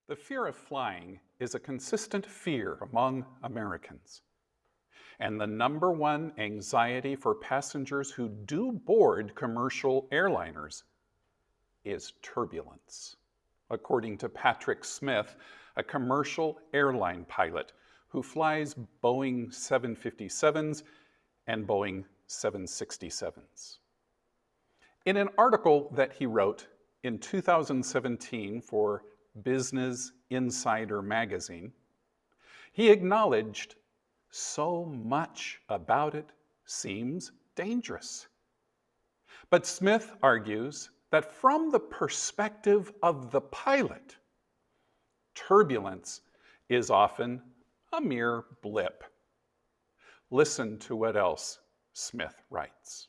The fear of flying is a consistent fear among Americans. And the number one anxiety for passengers who do board commercial airliners is turbulence, according to Patrick Smith, a commercial airline pilot who flies Boeing 757s and Boeing 767s. In an article that he wrote in 2017 for Business Insider magazine, he acknowledged so much about it seems dangerous. But Smith argues that from the perspective of the pilot, turbulence is often a mere blip. Listen to what else Smith writes.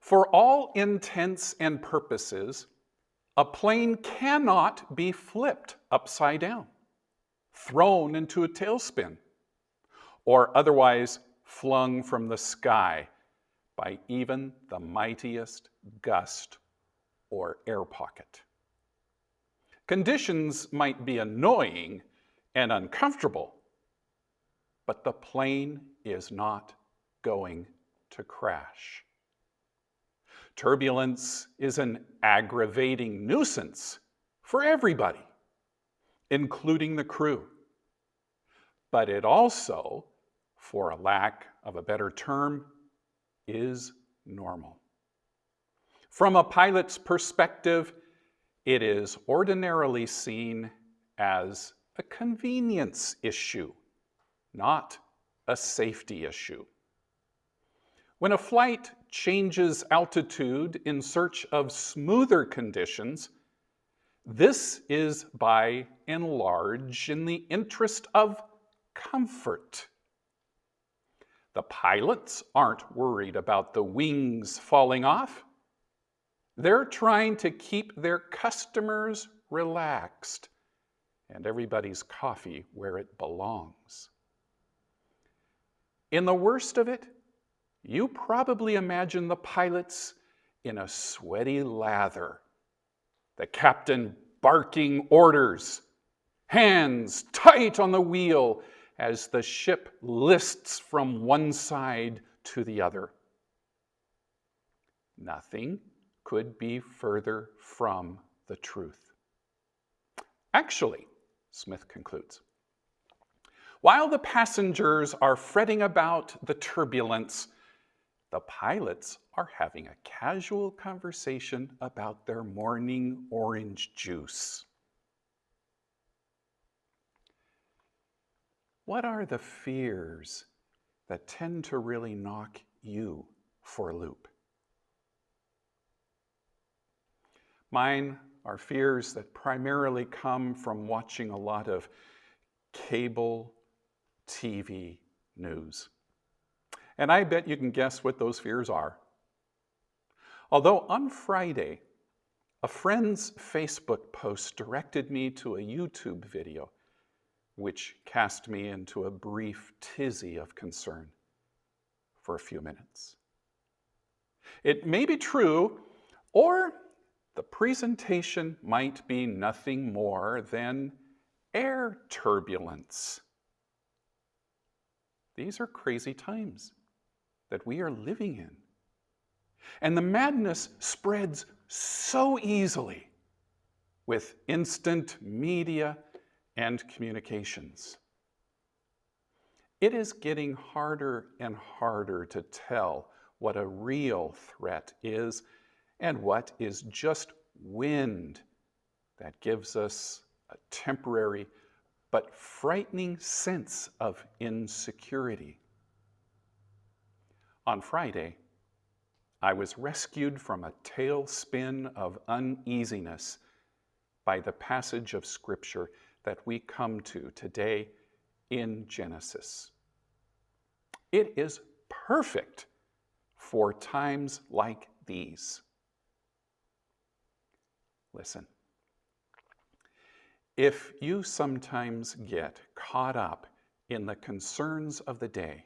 For all intents and purposes, a plane cannot be flipped upside down, thrown into a tailspin, or otherwise flung from the sky by even the mightiest gust or air pocket. Conditions might be annoying and uncomfortable, but the plane is not going to crash. Turbulence is an aggravating nuisance for everybody, including the crew. But it also, for a lack of a better term, is normal. From a pilot's perspective, it is ordinarily seen as a convenience issue, not a safety issue. When a flight changes altitude in search of smoother conditions, this is by and large in the interest of comfort. The pilots aren't worried about the wings falling off. They're trying to keep their customers relaxed and everybody's coffee where it belongs. In the worst of it, you probably imagine the pilots in a sweaty lather, the captain barking orders, hands tight on the wheel as the ship lists from one side to the other. Nothing could be further from the truth. Actually, Smith concludes, while the passengers are fretting about the turbulence, the pilots are having a casual conversation about their morning orange juice. What are the fears that tend to really knock you for a loop? Mine are fears that primarily come from watching a lot of cable TV news. And I bet you can guess what those fears are. Although on Friday, a friend's Facebook post directed me to a YouTube video, which cast me into a brief tizzy of concern for a few minutes. It may be true, or the presentation might be nothing more than air turbulence. These are crazy times that we are living in. And the madness spreads so easily with instant media and communications. It is getting harder and harder to tell what a real threat is and what is just wind that gives us a temporary but frightening sense of insecurity. On Friday, I was rescued from a tailspin of uneasiness by the passage of Scripture that we come to today in Genesis. It is perfect for times like these. Listen. If you sometimes get caught up in the concerns of the day,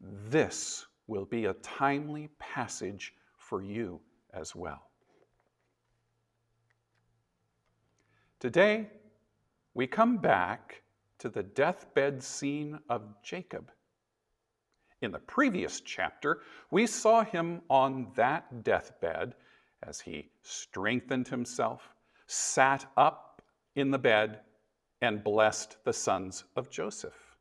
this will be a timely passage for you as well. Today, we come back to the deathbed scene of Jacob. In the previous chapter, we saw him on that deathbed as he strengthened himself, sat up in the bed, and blessed the sons of Joseph.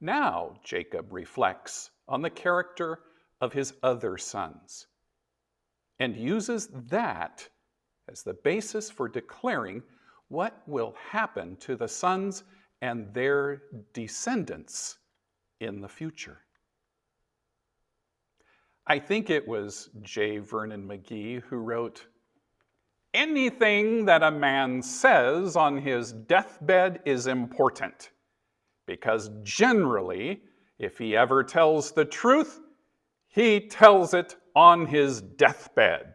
Now Jacob reflects on the character of his other sons and uses that as the basis for declaring what will happen to the sons and their descendants in the future. I think it was J. Vernon McGee who wrote, "Anything that a man says on his deathbed is important, because generally, if he ever tells the truth, he tells it on his deathbed."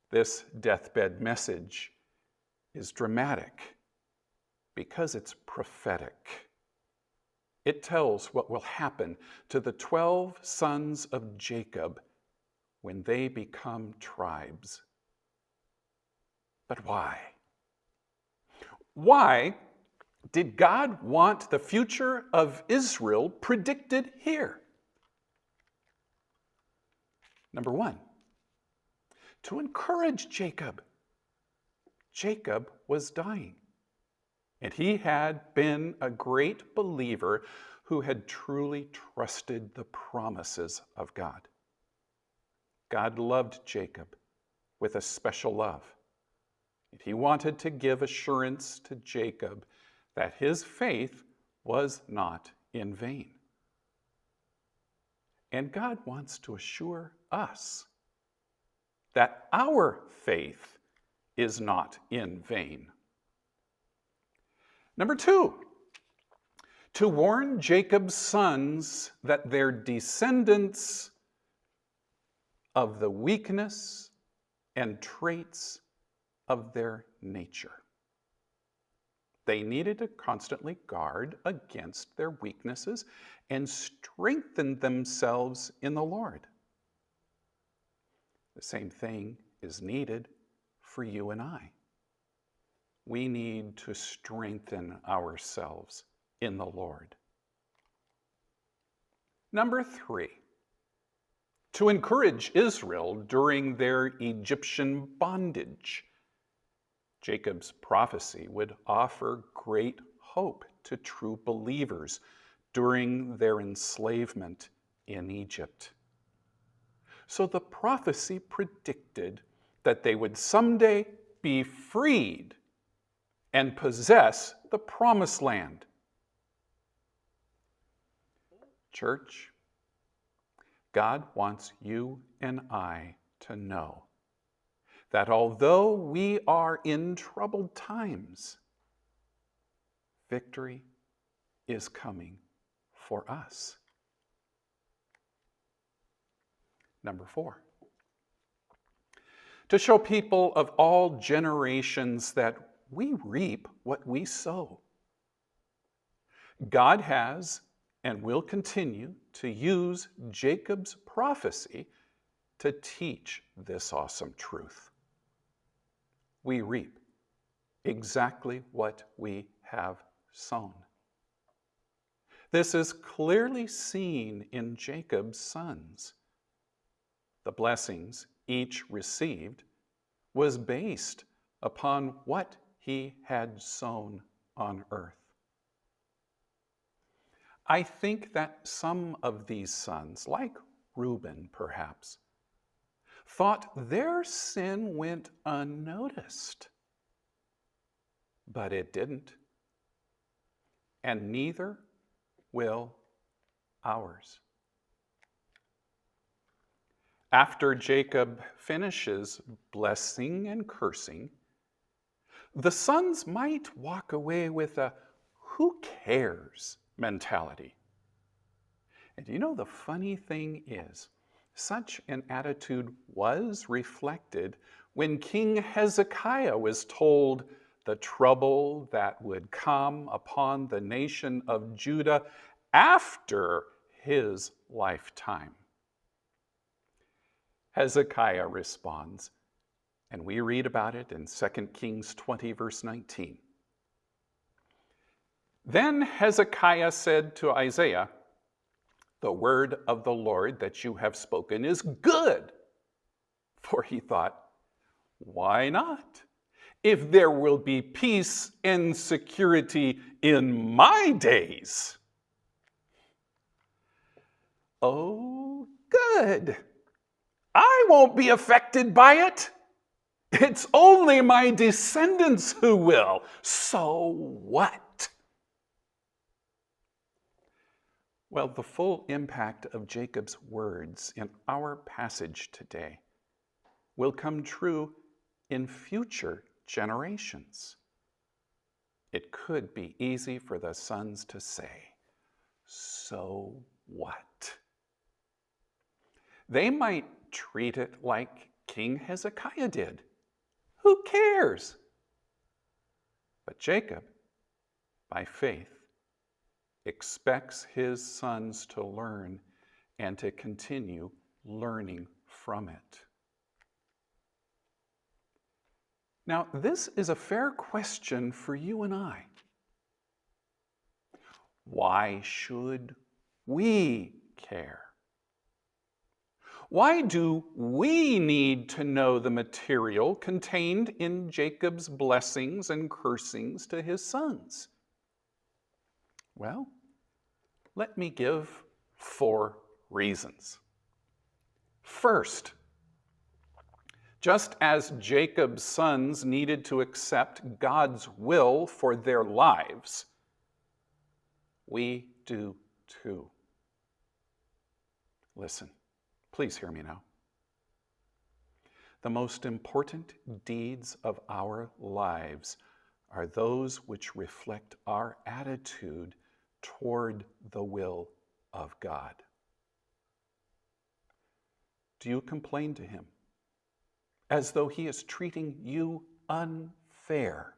This deathbed message is dramatic because it's prophetic. It tells what will happen to the 12 sons of Jacob when they become tribes. But why? Why did God want the future of Israel predicted here? Number one, to encourage Jacob. Jacob was dying, and he had been a great believer who had truly trusted the promises of God. God loved Jacob with a special love, and he wanted to give assurance to Jacob that his faith was not in vain. And God wants to assure us that our faith is not in vain. Number two, to warn Jacob's sons that their descendants of the weakness and traits of their nature. They needed to constantly guard against their weaknesses and strengthen themselves in the Lord. The same thing is needed for you and I. We need to strengthen ourselves in the Lord. Number three, to encourage Israel during their Egyptian bondage. Jacob's prophecy would offer great hope to true believers during their enslavement in Egypt. So the prophecy predicted that they would someday be freed and possess the promised land. Church, God wants you and I to know that although we are in troubled times, victory is coming for us. Number four, to show people of all generations that we reap what we sow. God has and will continue to use Jacob's prophecy to teach this awesome truth. We reap exactly what we have sown. This is clearly seen in Jacob's sons. The blessings each received was based upon what he had sown on earth. I think that some of these sons, like Reuben perhaps, thought their sin went unnoticed. But it didn't. And neither will ours. After Jacob finishes blessing and cursing, the sons might walk away with a "who cares" mentality. And you know, the funny thing is, such an attitude was reflected when King Hezekiah was told the trouble that would come upon the nation of Judah after his lifetime. Hezekiah responds, And we read about it in 2 Kings 20, verse 19. Then Hezekiah said to Isaiah, "The word of the Lord that you have spoken is good." For he thought, "Why not? If there will be peace and security in my days." Oh, good. I won't be affected by it. It's only my descendants who will. So what? Well, the full impact of Jacob's words in our passage today will come true in future generations. It could be easy for the sons to say, "So what?" They might treat it like King Hezekiah did. Who cares? But Jacob, by faith, expects his sons to learn and to continue learning from it. Now, this is a fair question for you and I. Why should we care? Why do we need to know the material contained in Jacob's blessings and cursings to his sons? Well, let me give 4 reasons. First, just as Jacob's sons needed to accept God's will for their lives, we do too. Listen, please hear me now. The most important deeds of our lives are those which reflect our attitude toward the will of God. Do you complain to him as though he is treating you unfair?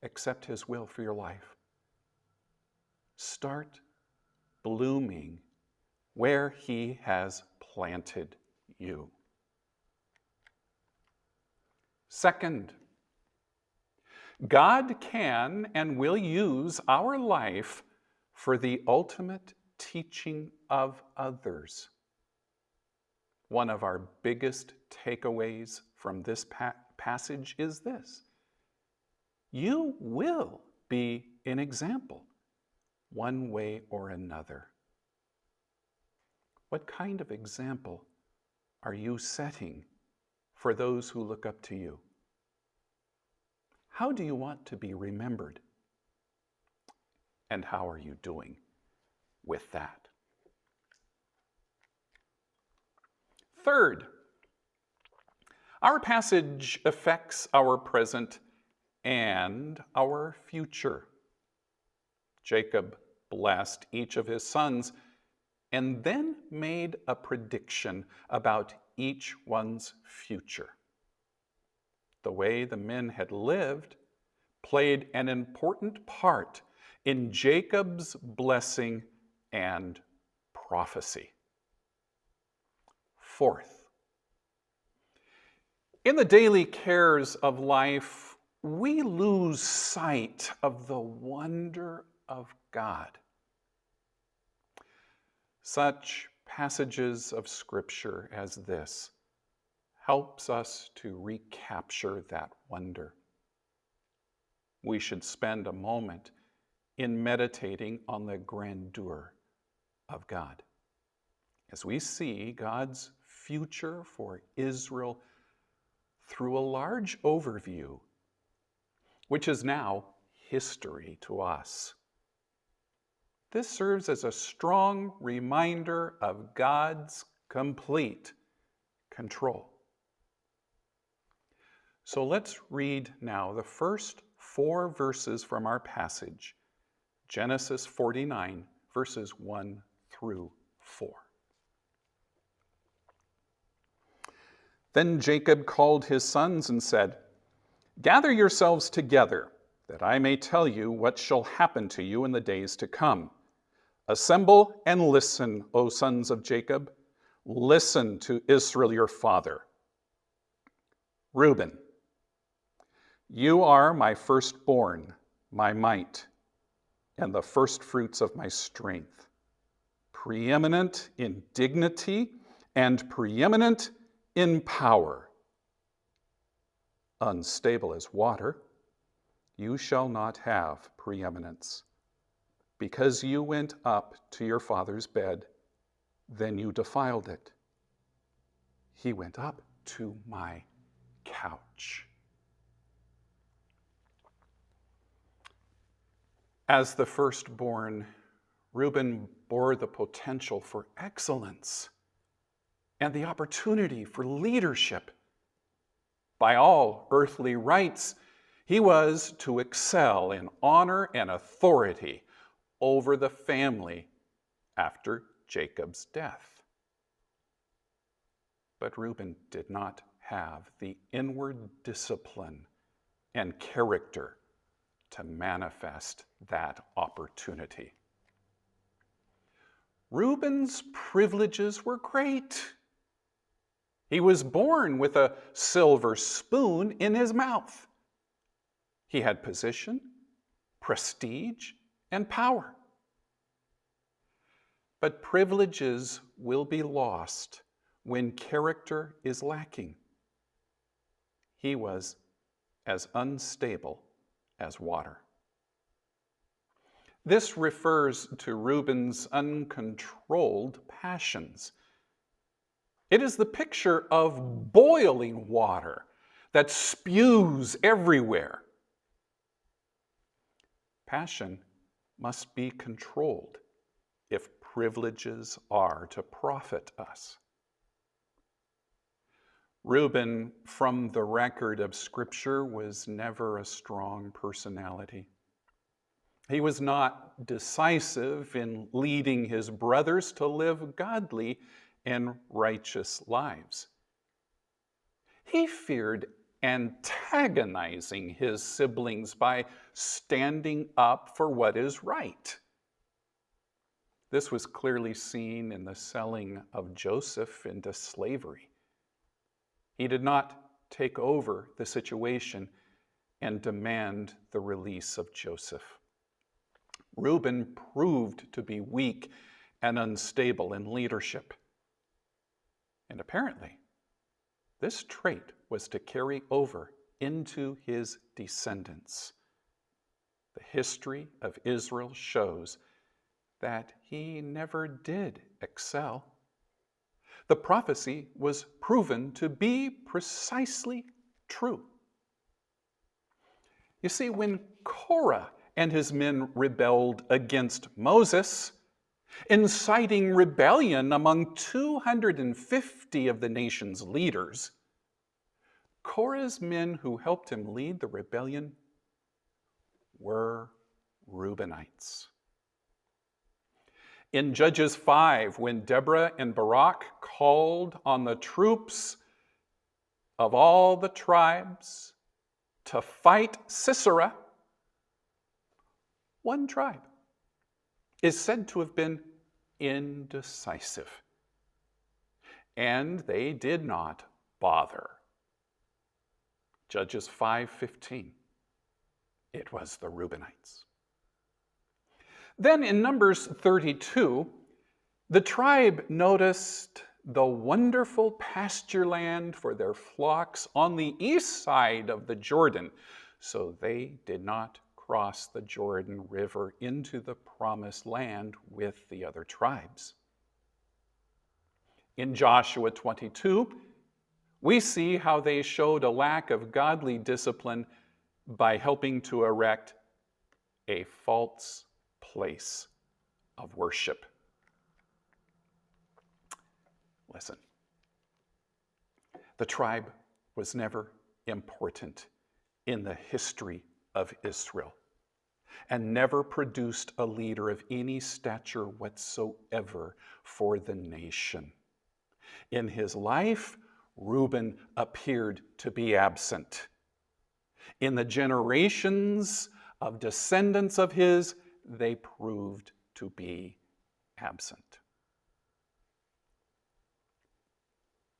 Accept his will for your life. Start blooming where he has planted you. Second, God can and will use our life for the ultimate teaching of others. One of our biggest takeaways from this passage is this: you will be an example, one way or another. What kind of example are you setting for those who look up to you? How do you want to be remembered? And how are you doing with that? Third, our passage affects our present and our future. Jacob blessed each of his sons and then made a prediction about each one's future. The way the men had lived played an important part in Jacob's blessing and prophecy. Fourth, in the daily cares of life, we lose sight of the wonder of God. Such passages of Scripture as this helps us to recapture that wonder. We should spend a moment in meditating on the grandeur of God as we see God's future for Israel through a large overview, which is now history to us. This serves as a strong reminder of God's complete control. So let's read now the first 4 verses from our passage, Genesis 49, verses 1 through 4. Then Jacob called his sons and said, "Gather yourselves together, that I may tell you what shall happen to you in the days to come. Assemble and listen, O sons of Jacob. Listen to Israel your father. Reuben, you are my firstborn, my might, and the firstfruits of my strength, preeminent in dignity and preeminent in power. Unstable as water, you shall not have preeminence. Because you went up to your father's bed, then you defiled it. He went up to my couch. As the firstborn, Reuben bore the potential for excellence and the opportunity for leadership. By all earthly rights, he was to excel in honor and authority over the family after Jacob's death. But Reuben did not have the inward discipline and character to manifest that opportunity. Reuben's privileges were great. He was born with a silver spoon in his mouth. He had position, prestige, and power. But privileges will be lost when character is lacking. He was as unstable as water. This refers to Reuben's uncontrolled passions. It is the picture of boiling water that spews everywhere. Passion must be controlled if privileges are to profit us. Reuben, from the record of Scripture, was never a strong personality. He was not decisive in leading his brothers to live godly and righteous lives. He feared antagonizing his siblings by standing up for what is right. This was clearly seen in the selling of Joseph into slavery. He did not take over the situation and demand the release of Joseph. Reuben proved to be weak and unstable in leadership. And apparently, this trait was to carry over into his descendants. The history of Israel shows that he never did excel. The prophecy was proven to be precisely true. You see, when Korah and his men rebelled against Moses, inciting rebellion among 250 of the nation's leaders, Korah's men who helped him lead the rebellion were Reubenites. In Judges 5, when Deborah and Barak called on the troops of all the tribes to fight Sisera, one tribe is said to have been indecisive. And they did not bother. Judges 5:15. It was the Reubenites. Then in Numbers 32, the tribe noticed the wonderful pasture land for their flocks on the east side of the Jordan, so they did not cross the Jordan River into the promised land with the other tribes. In Joshua 22, we see how they showed a lack of godly discipline by helping to erect a false place of worship. Listen, the tribe was never important in the history of Israel and never produced a leader of any stature whatsoever for the nation. In his life, Reuben appeared to be absent. In the generations of descendants of his, they proved to be absent.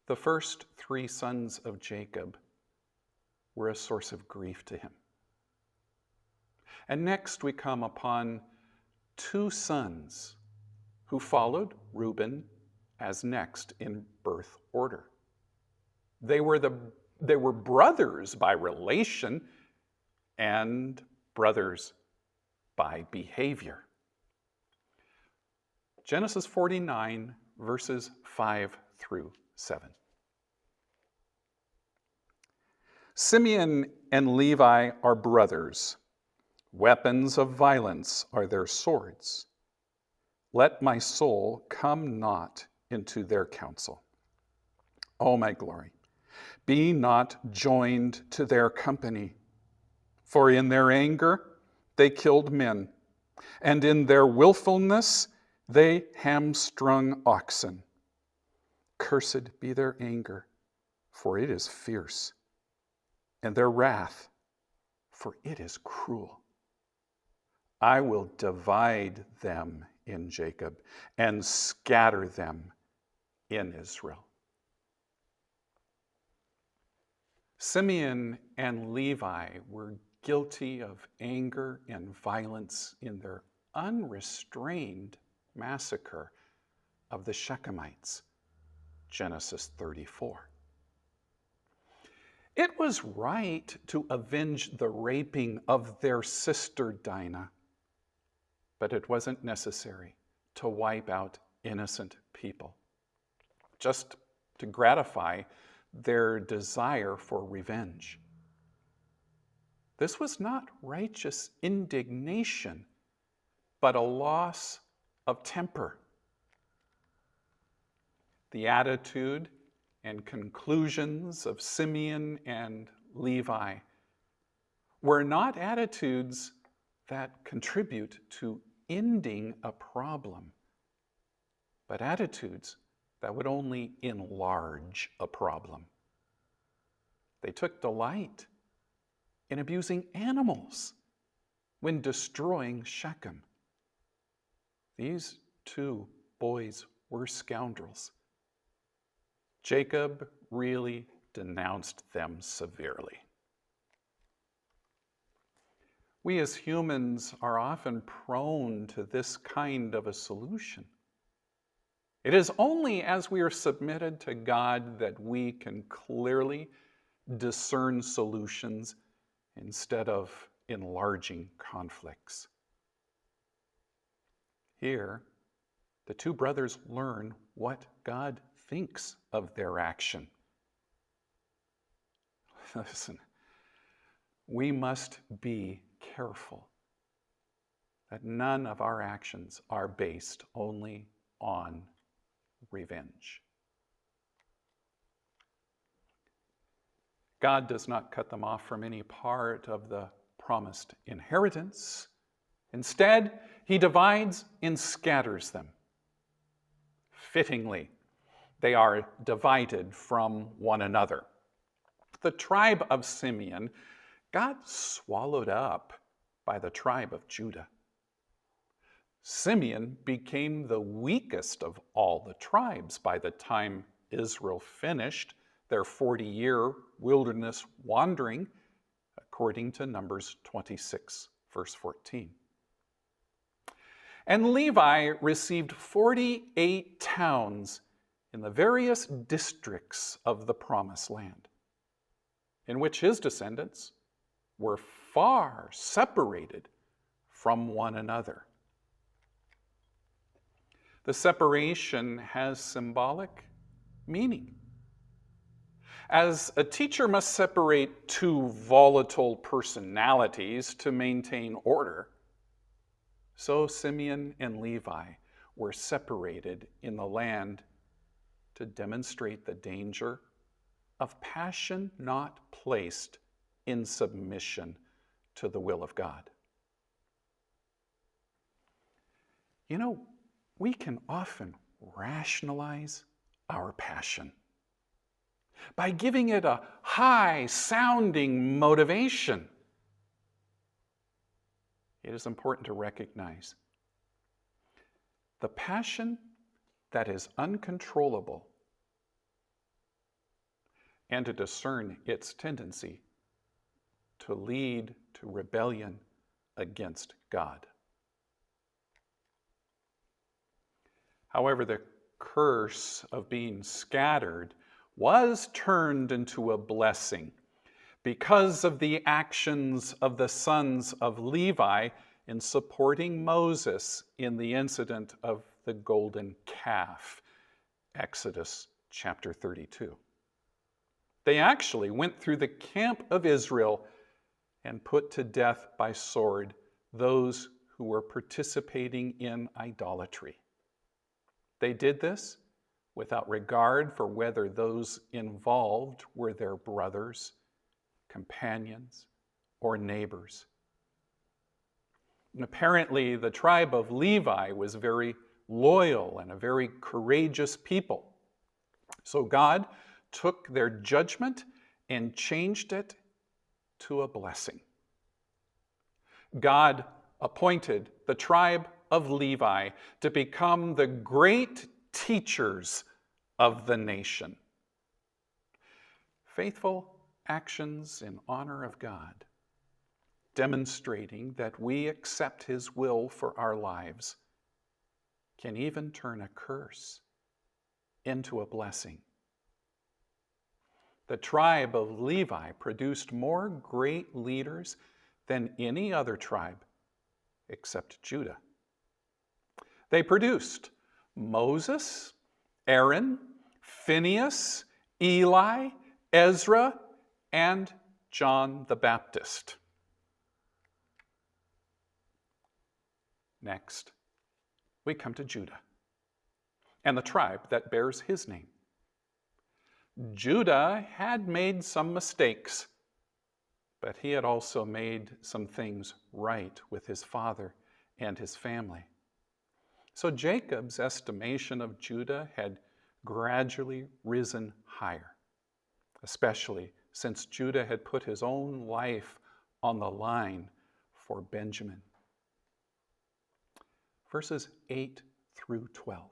The first three sons of Jacob were a source of grief to him. And next we come upon two sons who followed Reuben as next in birth order. They were brothers by relation and brothers by behavior. Genesis 49, verses 5 through 7. Simeon and Levi are brothers. Weapons of violence are their swords. Let my soul come not into their counsel. O my glory, be not joined to their company. For in their anger they killed men, and in their willfulness they hamstrung oxen. Cursed be their anger, for it is fierce, and their wrath, for it is cruel. I will divide them in Jacob and scatter them in Israel. Simeon and Levi were guilty of anger and violence in their unrestrained massacre of the Shechemites, Genesis 34. It was right to avenge the raping of their sister Dinah, but it wasn't necessary to wipe out innocent people, just to gratify their desire for revenge. This was not righteous indignation, but a loss of temper. The attitude and conclusions of Simeon and Levi were not attitudes that contribute to ending a problem, but attitudes that would only enlarge a problem. They took delight in abusing animals when destroying Shechem. These two boys were scoundrels. Jacob really denounced them severely. We as humans are often prone to this kind of a solution. It is only as we are submitted to God that we can clearly discern solutions instead of enlarging conflicts. Here, the two brothers learn what God thinks of their action. Listen, we must be careful that none of our actions are based only on revenge. God does not cut them off from any part of the promised inheritance. Instead, he divides and scatters them. Fittingly, they are divided from one another. The tribe of Simeon got swallowed up by the tribe of Judah. Simeon became the weakest of all the tribes by the time Israel finished their 40-year wilderness wandering, according to Numbers 26, verse 14. And Levi received 48 towns in the various districts of the Promised Land, in which his descendants were far separated from one another. The separation has symbolic meaning. As a teacher must separate two volatile personalities to maintain order, so Simeon and Levi were separated in the land to demonstrate the danger of passion not placed in submission to the will of God. You know, we can often rationalize our passion by giving it a high-sounding motivation. It is important to recognize the passion that is uncontrollable and to discern its tendency to lead to rebellion against God. However, the curse of being scattered was turned into a blessing because of the actions of the sons of Levi in supporting Moses in the incident of the golden calf, Exodus chapter 32. They actually went through the camp of Israel and put to death by sword those who were participating in idolatry. They did this without regard for whether those involved were their brothers, companions, or neighbors. And apparently, the tribe of Levi was very loyal and a very courageous people. So God took their judgment and changed it to a blessing. God appointed the tribe of Levi to become the great teachers of the nation. Faithful actions in honor of God, demonstrating that we accept His will for our lives, can even turn a curse into a blessing. The tribe of Levi produced more great leaders than any other tribe except Judah. They produced Moses, Aaron, Phinehas, Eli, Ezra, and John the Baptist. Next, we come to Judah and the tribe that bears his name. Judah had made some mistakes, but he had also made some things right with his father and his family. So Jacob's estimation of Judah had gradually risen higher, especially since Judah had put his own life on the line for Benjamin. Verses 8 through 12.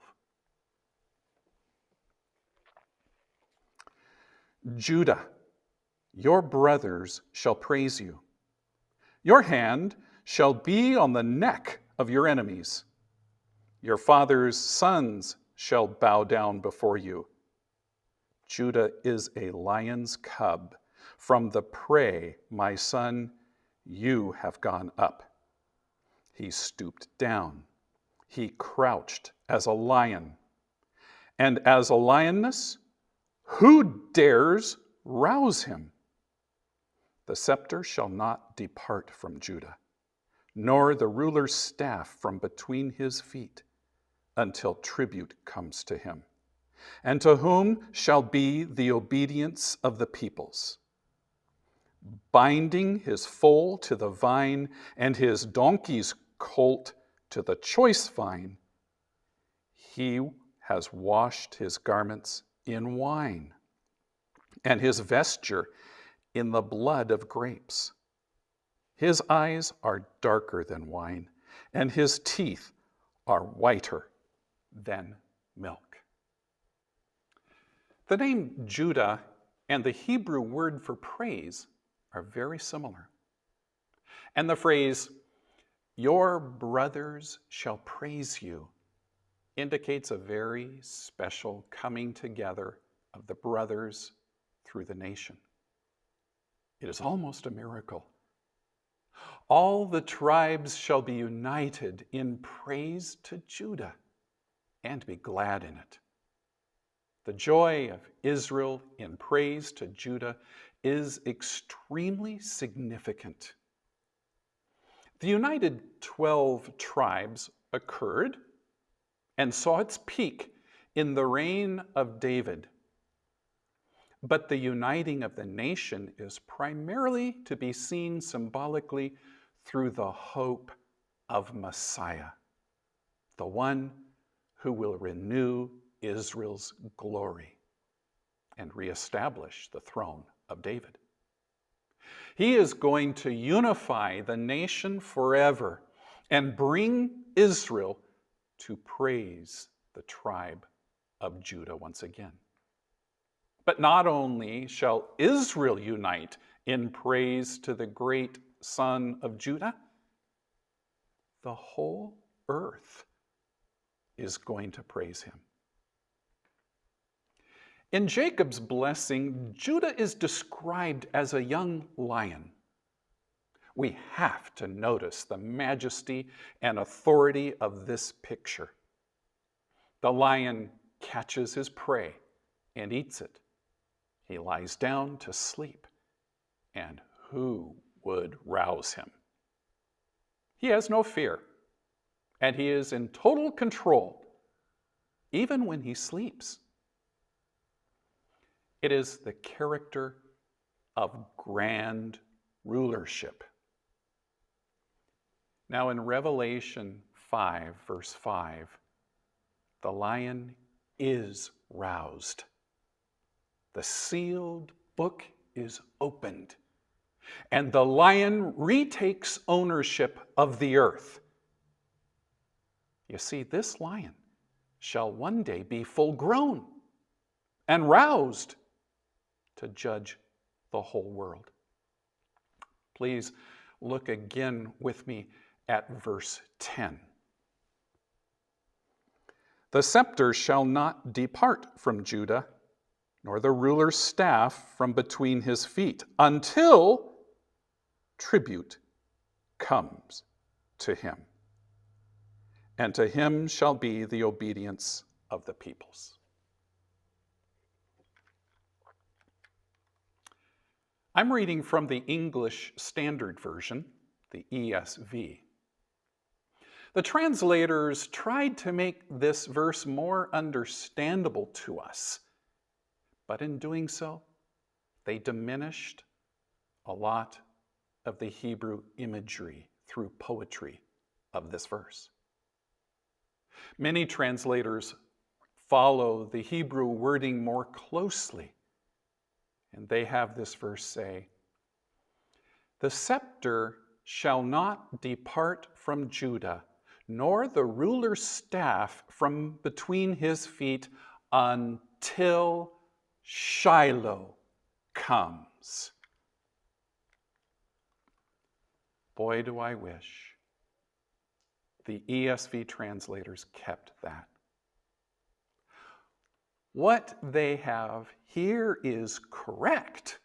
Judah, your brothers shall praise you. Your hand shall be on the neck of your enemies. Your father's sons shall bow down before you. Judah is a lion's cub. From the prey, my son, you have gone up. He stooped down. He crouched as a lion. And as a lioness, who dares rouse him? The scepter shall not depart from Judah, nor the ruler's staff from between his feet, until tribute comes to him. And to whom shall be the obedience of the peoples? Binding his foal to the vine and his donkey's colt to the choice vine, he has washed his garments in wine, and his vesture in the blood of grapes. His eyes are darker than wine, and his teeth are whiter than milk. The name Judah and the Hebrew word for praise are very similar. And the phrase, your brothers shall praise you, indicates a very special coming together of the brothers through the nation. It is almost a miracle. All the tribes shall be united in praise to Judah and be glad in it. The joy of Israel in praise to Judah is extremely significant. The united 12 tribes occurred and saw its peak in the reign of David. But the uniting of the nation is primarily to be seen symbolically through the hope of Messiah, the one who will renew Israel's glory and reestablish the throne of David. He is going to unify the nation forever and bring Israel to praise the tribe of Judah once again. But not only shall Israel unite in praise to the great Son of Judah, the whole earth is going to praise him. In Jacob's blessing, Judah is described as a young lion. We have to notice the majesty and authority of this picture. The lion catches his prey and eats it. He lies down to sleep. And who would rouse him? He has no fear, and he is in total control, even when he sleeps. It is the character of grand rulership. Now in Revelation 5, verse 5, the lion is roused. The sealed book is opened, and the lion retakes ownership of the earth. You see, this lion shall one day be full grown and roused to judge the whole world. Please look again with me at verse 10. The scepter shall not depart from Judah, nor the ruler's staff from between his feet, until tribute comes to him. And to him shall be the obedience of the peoples. I'm reading from the English Standard Version, the ESV. The translators tried to make this verse more understandable to us, but in doing so, they diminished a lot of the Hebrew imagery through poetry of this verse. Many translators follow the Hebrew wording more closely, and they have this verse say, "The scepter shall not depart from Judah, nor the ruler's staff from between his feet, until Shiloh comes." Boy, do I wish the ESV translators kept that. What they have here is correct.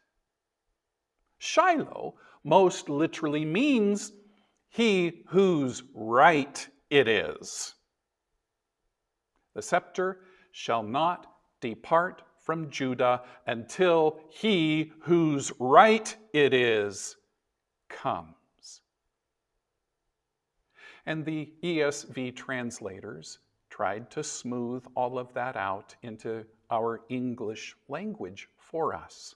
Shiloh most literally means he whose right it is. The scepter shall not depart from Judah until he whose right it is comes. And the ESV translators tried to smooth all of that out into our English language for us.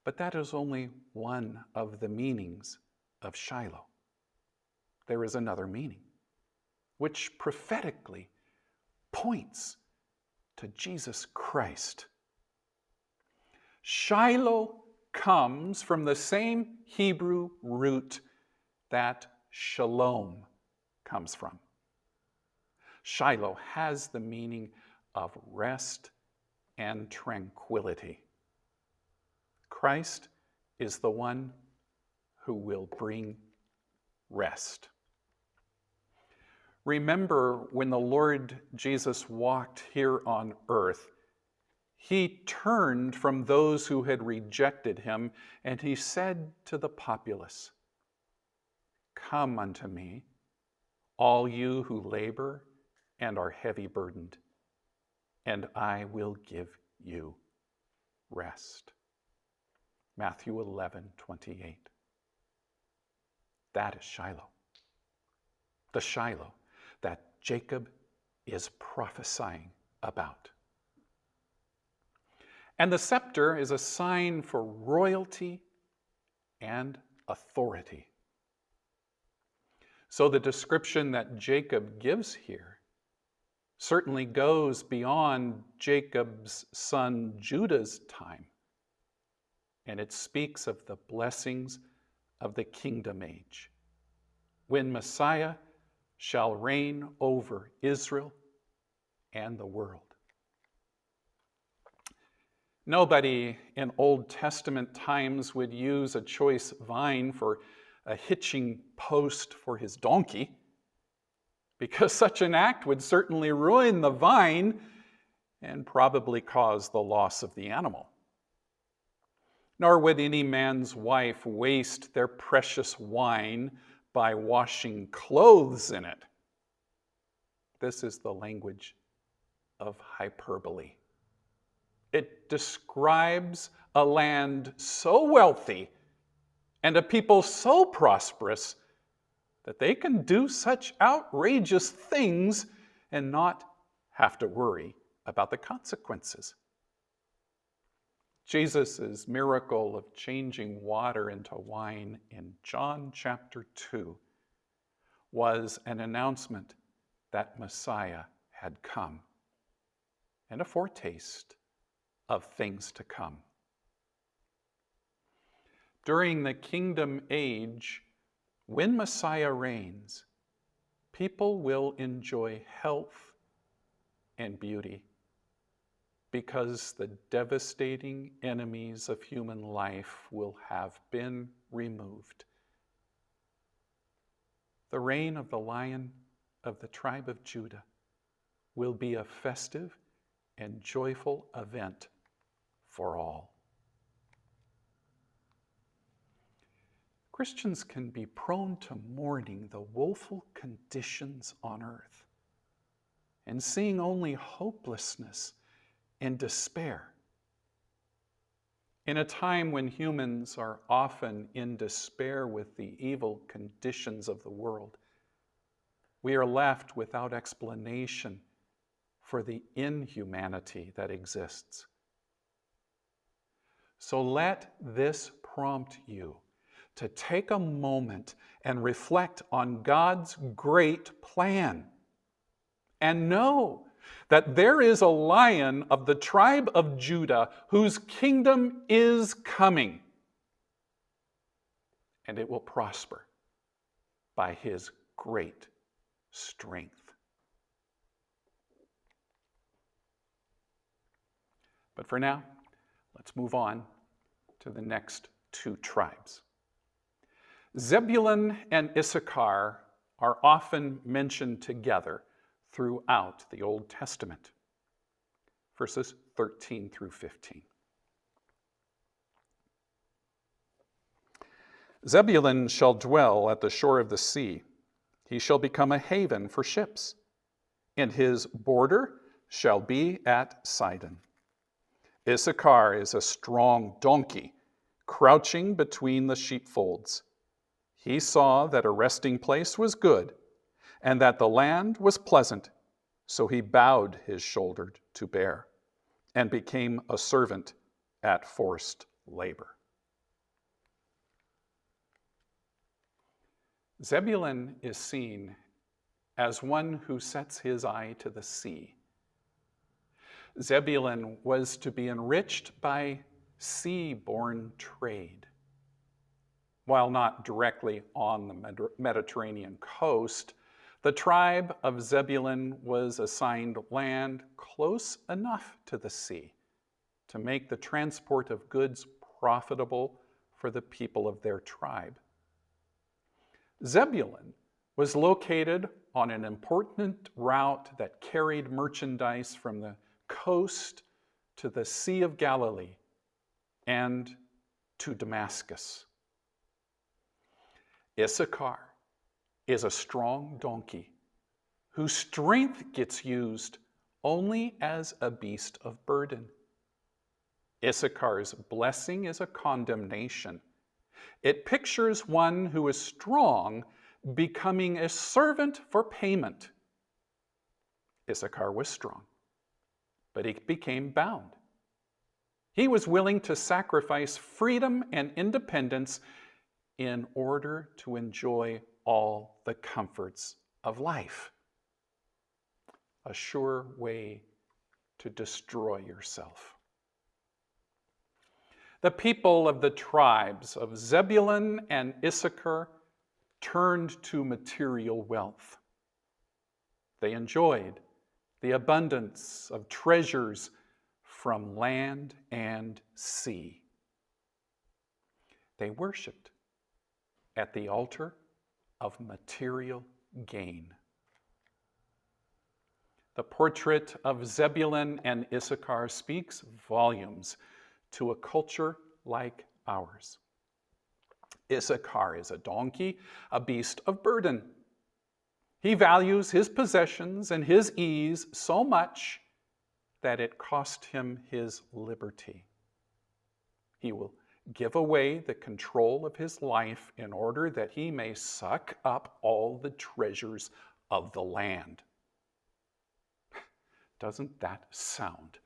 But that is only one of the meanings of Shiloh. There is another meaning, which prophetically points to Jesus Christ. Shiloh comes from the same Hebrew root that shalom comes from. Shiloh has the meaning of rest and tranquility. Christ is the one who will bring rest. Remember when the Lord Jesus walked here on earth, he turned from those who had rejected him, and he said to the populace, "Come unto me, all you who labor and are heavy burdened, and I will give you rest." Matthew 11:28. That is Shiloh. The Shiloh that Jacob is prophesying about. And the scepter is a sign for royalty and authority. So the description that Jacob gives here certainly goes beyond Jacob's son Judah's time, and it speaks of the blessings of the kingdom age, when Messiah shall reign over Israel and the world. Nobody in Old Testament times would use a choice vine for a hitching post for his donkey, because such an act would certainly ruin the vine and probably cause the loss of the animal. Nor would any man's wife waste their precious wine by washing clothes in it. This is the language of hyperbole. It describes a land so wealthy and a people so prosperous that they can do such outrageous things and not have to worry about the consequences. Jesus' miracle of changing water into wine in John chapter 2 was an announcement that Messiah had come and a foretaste of things to come. During the kingdom age, when Messiah reigns, people will enjoy health and beauty because the devastating enemies of human life will have been removed. The reign of the Lion of the tribe of Judah will be a festive and joyful event for all. Christians can be prone to mourning the woeful conditions on earth and seeing only hopelessness and despair. In a time when humans are often in despair with the evil conditions of the world, we are left without explanation for the inhumanity that exists. So let this prompt you to take a moment and reflect on God's great plan and know that there is a Lion of the tribe of Judah whose kingdom is coming, and it will prosper by his great strength. But for now, let's move on to the next two tribes. Zebulun and Issachar are often mentioned together throughout the Old Testament. Verses 13 through 15. Zebulun shall dwell at the shore of the sea. He shall become a haven for ships, and his border shall be at Sidon. Issachar is a strong donkey, crouching between the sheepfolds. He saw that a resting place was good, and that the land was pleasant, so he bowed his shoulder to bear, and became a servant at forced labor. Zebulun is seen as one who sets his eye to the sea. Zebulun was to be enriched by sea-borne trade. While not directly on the Mediterranean coast, the tribe of Zebulun was assigned land close enough to the sea to make the transport of goods profitable for the people of their tribe. Zebulun was located on an important route that carried merchandise from the coast to the Sea of Galilee and to Damascus. Issachar is a strong donkey whose strength gets used only as a beast of burden. Issachar's blessing is a condemnation. It pictures one who is strong becoming a servant for payment. Issachar was strong, but he became bound. He was willing to sacrifice freedom and independence in order to enjoy all the comforts of life. A sure way to destroy yourself. The people of the tribes of Zebulun and Issachar turned to material wealth. They enjoyed the abundance of treasures from land and sea. They worshiped at the altar of material gain. The portrait of Zebulun and Issachar speaks volumes to a culture like ours. Issachar is a donkey, a beast of burden. He values his possessions and his ease so much that it cost him his liberty. He will give away the control of his life in order that he may suck up all the treasures of the land. Doesn't that sound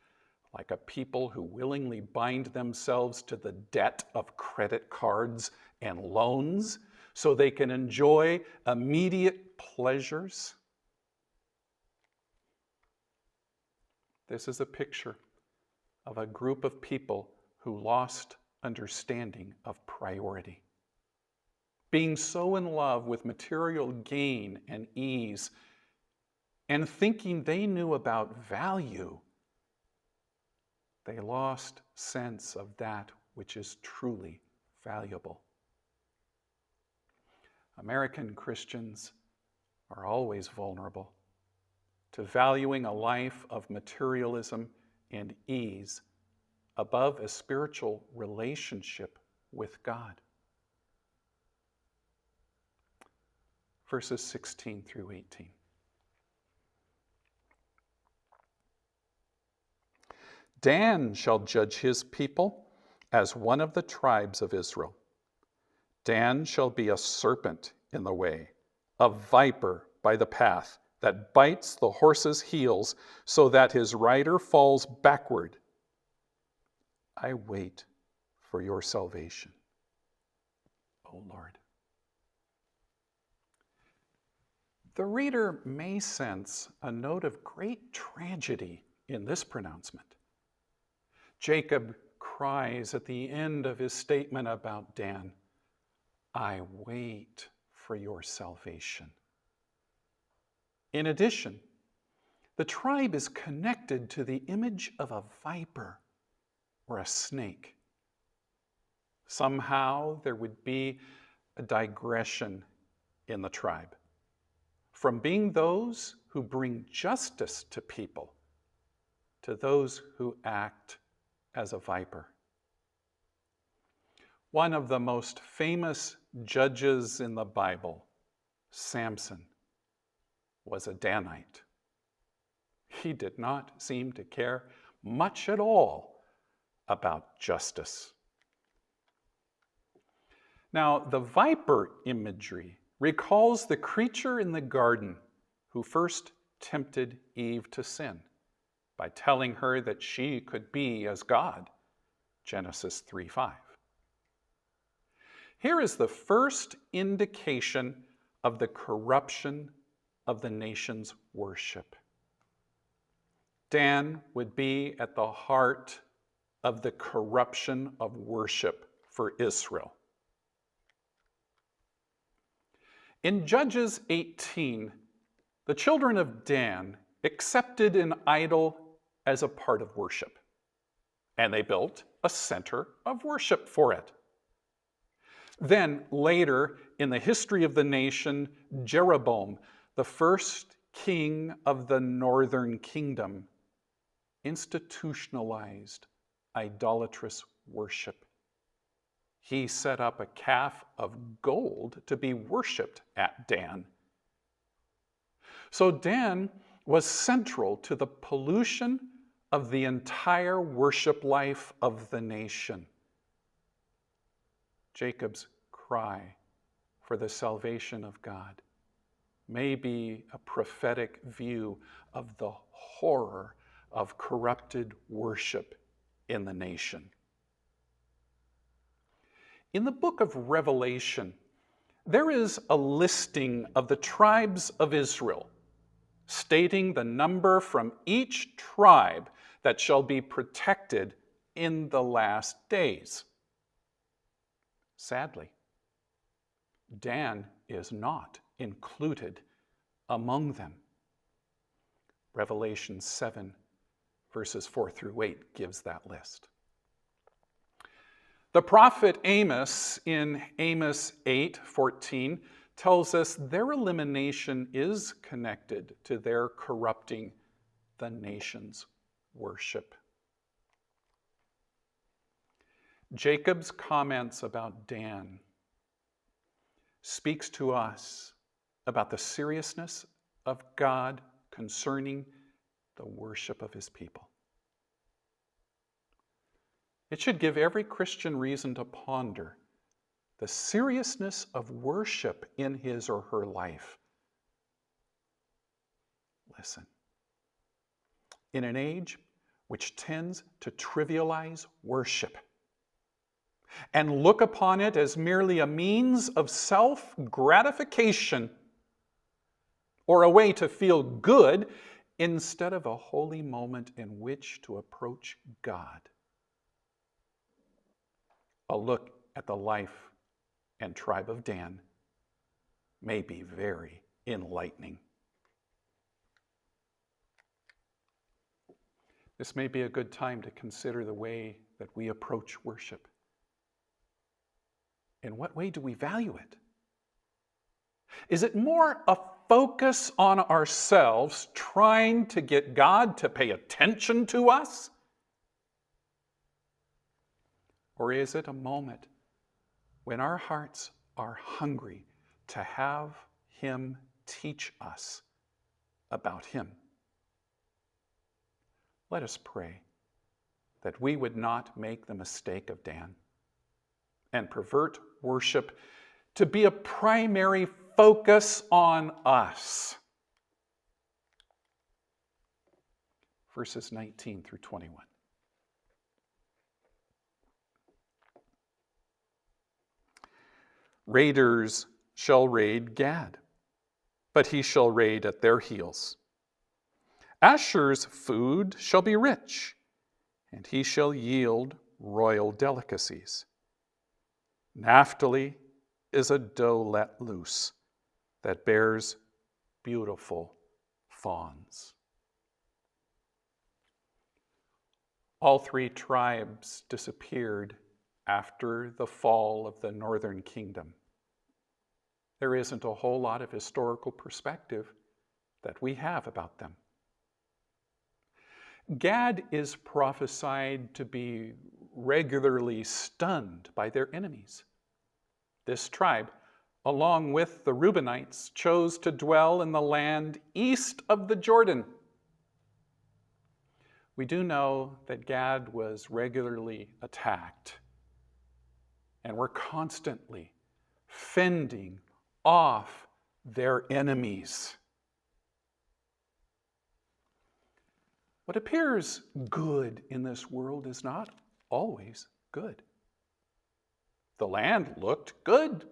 like a people who willingly bind themselves to the debt of credit cards and loans so they can enjoy immediate pleasures? This is a picture of a group of people who lost understanding of priority. Being so in love with material gain and ease, and thinking they knew about value, they lost sense of that which is truly valuable. American Christians are always vulnerable to valuing a life of materialism and ease above a spiritual relationship with God. Verses 16 through 18. Dan shall judge his people as one of the tribes of Israel. Dan shall be a serpent in the way, a viper by the path, that bites the horse's heels so that his rider falls backward. I wait for your salvation, O Lord. The reader may sense a note of great tragedy in this pronouncement. Jacob cries at the end of his statement about Dan, I wait for your salvation. In addition, the tribe is connected to the image of a viper or a snake. Somehow there would be a digression in the tribe from being those who bring justice to people to those who act as a viper. One of the most famous judges in the Bible, Samson, was a Danite. He did not seem to care much at all about justice. Now, the viper imagery recalls the creature in the garden who first tempted Eve to sin by telling her that she could be as God, Genesis 3:5. Here is the first indication of the corruption of the nation's worship. Dan would be at the heart of the corruption of worship for Israel. In Judges 18, the children of Dan accepted an idol as a part of worship, and they built a center of worship for it. Then later in the history of the nation, Jeroboam, the first king of the northern kingdom, institutionalized idolatrous worship. He set up a calf of gold to be worshipped at Dan. So Dan was central to the pollution of the entire worship life of the nation. Jacob's cry for the salvation of God may be a prophetic view of the horror of corrupted worship in the nation. In the book of Revelation, there is a listing of the tribes of Israel, stating the number from each tribe that shall be protected in the last days. Sadly, Dan is not included among them. Revelation 7, Verses 4 through 8 gives that list. The prophet Amos in Amos 8:14 tells us their elimination is connected to their corrupting the nation's worship. Jacob's comments about Dan speaks to us about the seriousness of God concerning the worship of his people. It should give every Christian reason to ponder the seriousness of worship in his or her life. Listen. In an age which tends to trivialize worship and look upon it as merely a means of self-gratification or a way to feel good instead of a holy moment in which to approach God, a look at the life and tribe of Dan may be very enlightening. This may be a good time to consider the way that we approach worship. In what way do we value it? Is it more a focus on ourselves, trying to get God to pay attention to us? Or is it a moment when our hearts are hungry to have him teach us about him? Let us pray that we would not make the mistake of Dan and pervert worship to be a primary focus on us. Verses 19 through 21. Raiders shall raid Gad, but he shall raid at their heels. Asher's food shall be rich, and he shall yield royal delicacies. Naphtali is a doe let loose that bears beautiful fawns. All three tribes disappeared after the fall of the northern kingdom. There isn't a whole lot of historical perspective that we have about them. Gad is prophesied to be regularly stunned by their enemies. This tribe, along with the Reubenites, chose to dwell in the land east of the Jordan. We do know that Gad was regularly attacked and were constantly fending off their enemies. What appears good in this world is not always good. The land looked good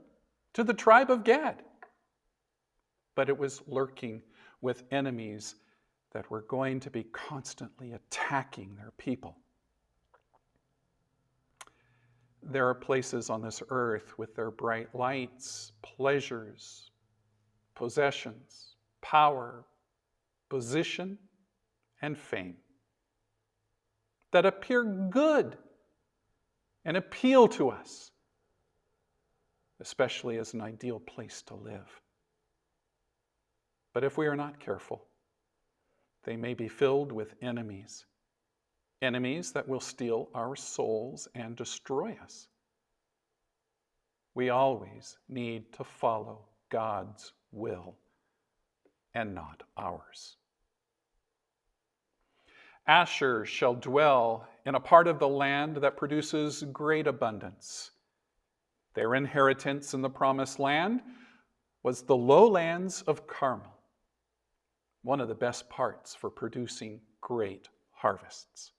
to the tribe of Gad, but it was lurking with enemies that were going to be constantly attacking their people. There are places on this earth with their bright lights, pleasures, possessions, power, position, and fame that appear good and appeal to us, especially as an ideal place to live. But if we are not careful, they may be filled with enemies, enemies that will steal our souls and destroy us. We always need to follow God's will and not ours. Asher shall dwell in a part of the land that produces great abundance. Their inheritance in the promised land was the lowlands of Carmel, one of the best parts for producing great harvests.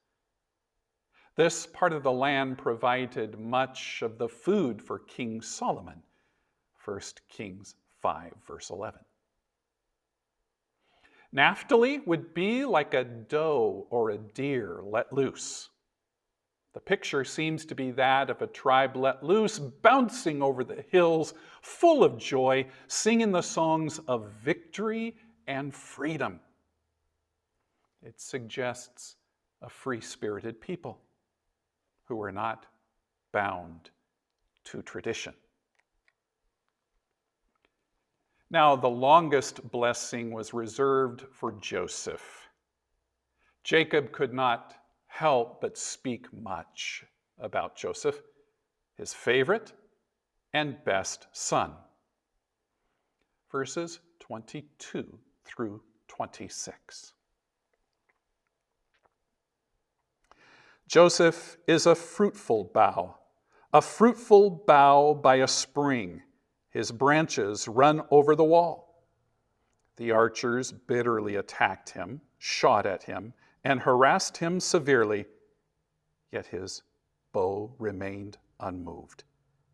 This part of the land provided much of the food for King Solomon, 1 Kings 5, verse 11. Naphtali would be like a doe or a deer let loose. The picture seems to be that of a tribe let loose, bouncing over the hills, full of joy, singing the songs of victory and freedom. It suggests a free-spirited people who were not bound to tradition. Now, the longest blessing was reserved for Joseph. Jacob could not help but speak much about Joseph, his favorite and best son. Verses 22 through 26. Joseph is a fruitful bough by a spring. His branches run over the wall. The archers bitterly attacked him, shot at him, and harassed him severely, yet his bow remained unmoved.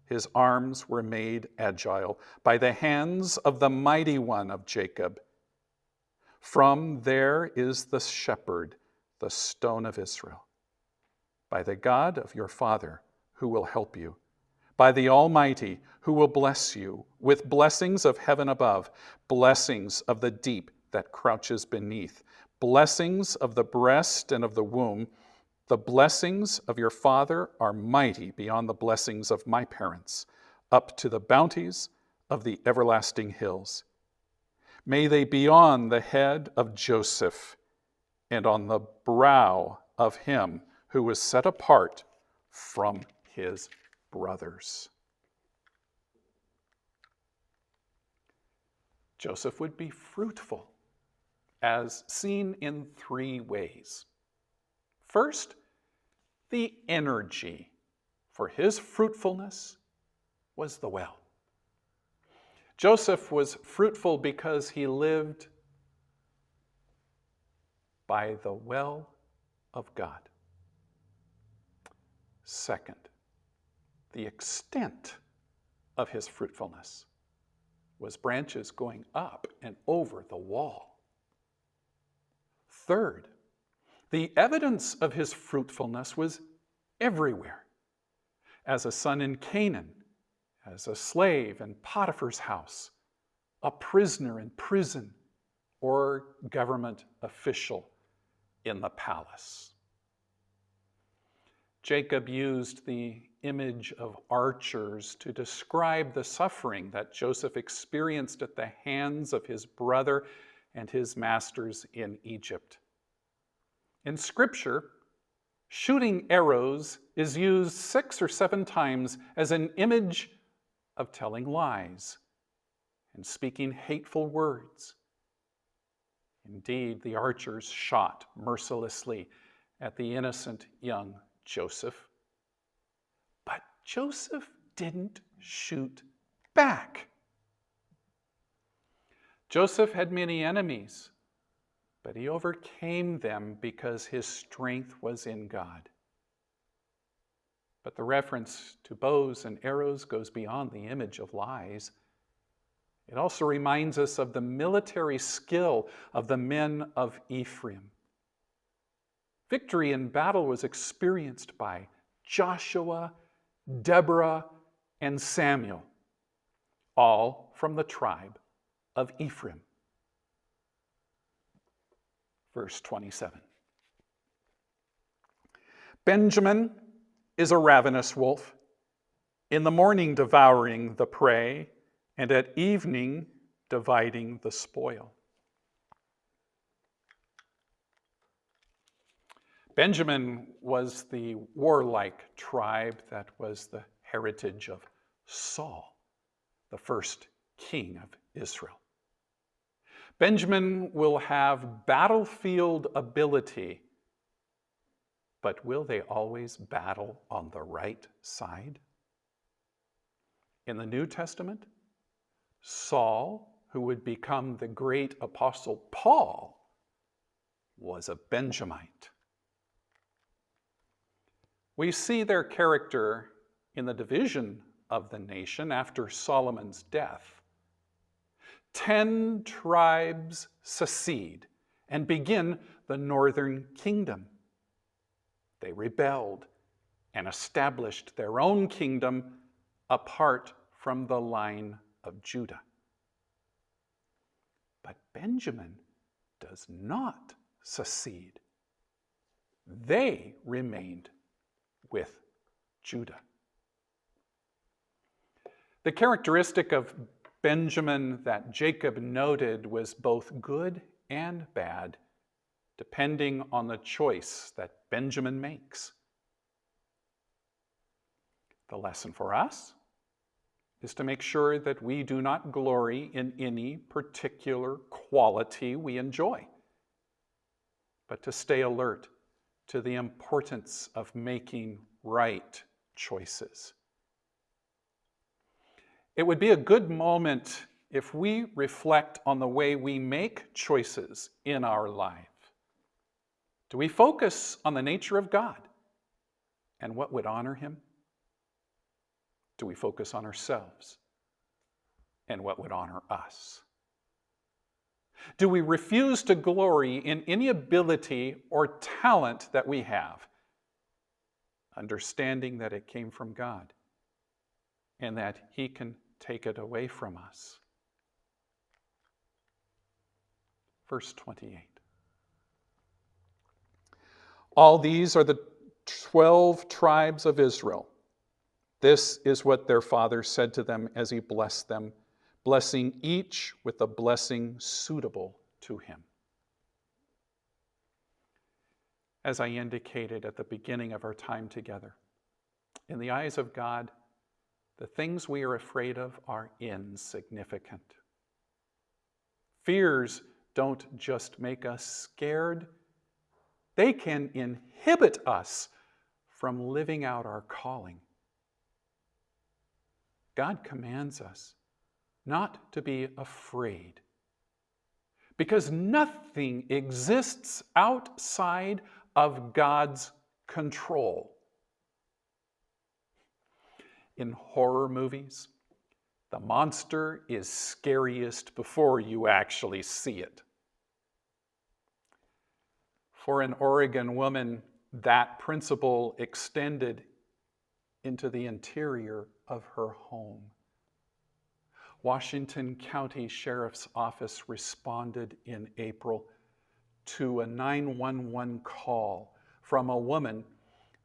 His arms were made agile by the hands of the mighty one of Jacob. From there is the shepherd, the stone of Israel. By the God of your father, who will help you, by the Almighty, who will bless you with blessings of heaven above, blessings of the deep that crouches beneath, blessings of the breast and of the womb. The blessings of your father are mighty beyond the blessings of my parents, up to the bounties of the everlasting hills. May they be on the head of Joseph and on the brow of him who was set apart from his brothers. Joseph would be fruitful, as seen in three ways. First, the energy for his fruitfulness was the well. Joseph was fruitful because he lived by the well of God. Second, the extent of his fruitfulness was branches going up and over the wall. Third, the evidence of his fruitfulness was everywhere. As a son in Canaan, as a slave in Potiphar's house, a prisoner in prison, or government official in the palace. Jacob used the image of archers to describe the suffering that Joseph experienced at the hands of his brother and his masters in Egypt. In Scripture, shooting arrows is used 6 or 7 times as an image of telling lies and speaking hateful words. Indeed, the archers shot mercilessly at the innocent young Joseph. But Joseph didn't shoot back. Joseph had many enemies, but he overcame them because his strength was in God. But the reference to bows and arrows goes beyond the image of lies. It also reminds us of the military skill of the men of Ephraim. Victory in battle was experienced by Joshua, Deborah, and Samuel, all from the tribe of Ephraim. Verse 27. Benjamin is a ravenous wolf, in the morning devouring the prey, and at evening dividing the spoil. Benjamin was the warlike tribe that was the heritage of Saul, the first king of Israel. Benjamin will have battlefield ability, but will they always battle on the right side? In the New Testament, Saul, who would become the great apostle Paul, was a Benjamite. We see their character in the division of the nation after Solomon's death. 10 tribes secede and begin the northern kingdom. They rebelled and established their own kingdom apart from the line of Judah. But Benjamin does not secede. they remained with Judah. The characteristic of Benjamin that Jacob noted was both good and bad, depending on the choice that Benjamin makes. The lesson for us is to make sure that we do not glory in any particular quality we enjoy, but to stay alert to the importance of making right choices. It would be a good moment if we reflect on the way we make choices in our life. Do we focus on the nature of God and what would honor him? Do we focus on ourselves and what would honor us? Do we refuse to glory in any ability or talent that we have, understanding that it came from God and that he can take it away from us? Verse 28. All these are the 12 tribes of Israel. This is what their father said to them as he blessed them, blessing each with a blessing suitable to him. As I indicated at the beginning of our time together, in the eyes of God, the things we are afraid of are insignificant. Fears don't just make us scared, they can inhibit us from living out our calling. God commands us not to be afraid, because nothing exists outside of God's control. In horror movies, the monster is scariest before you actually see it. For an Oregon woman, that principle extended into the interior of her home. Washington County Sheriff's Office responded in April to a 911 call from a woman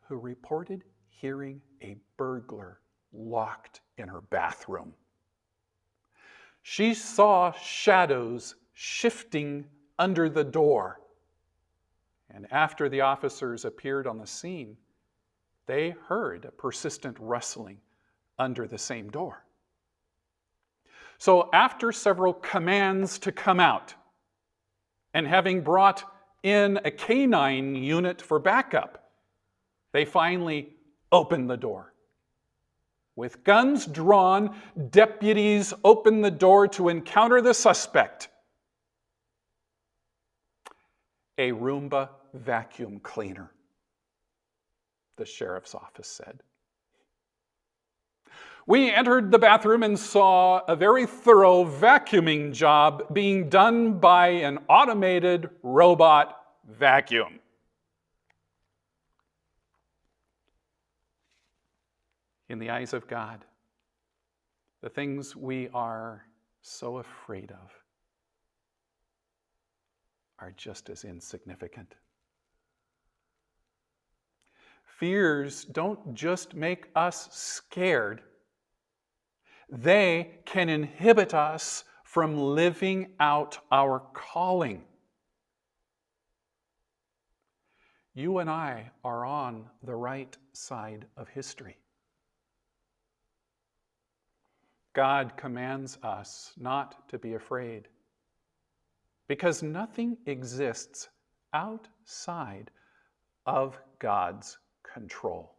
who reported hearing a burglar locked in her bathroom. She saw shadows shifting under the door. And after the officers appeared on the scene, they heard a persistent rustling under the same door. So after several commands to come out, and having brought in a canine unit for backup, they finally opened the door. With guns drawn, deputies opened the door to encounter the suspect. A Roomba vacuum cleaner, the sheriff's office said. We entered the bathroom and saw a very thorough vacuuming job being done by an automated robot vacuum. In the eyes of God, the things we are so afraid of are just as insignificant. Fears don't just make us scared, they can inhibit us from living out our calling. You and I are on the right side of history. God commands us not to be afraid, because nothing exists outside of God's control.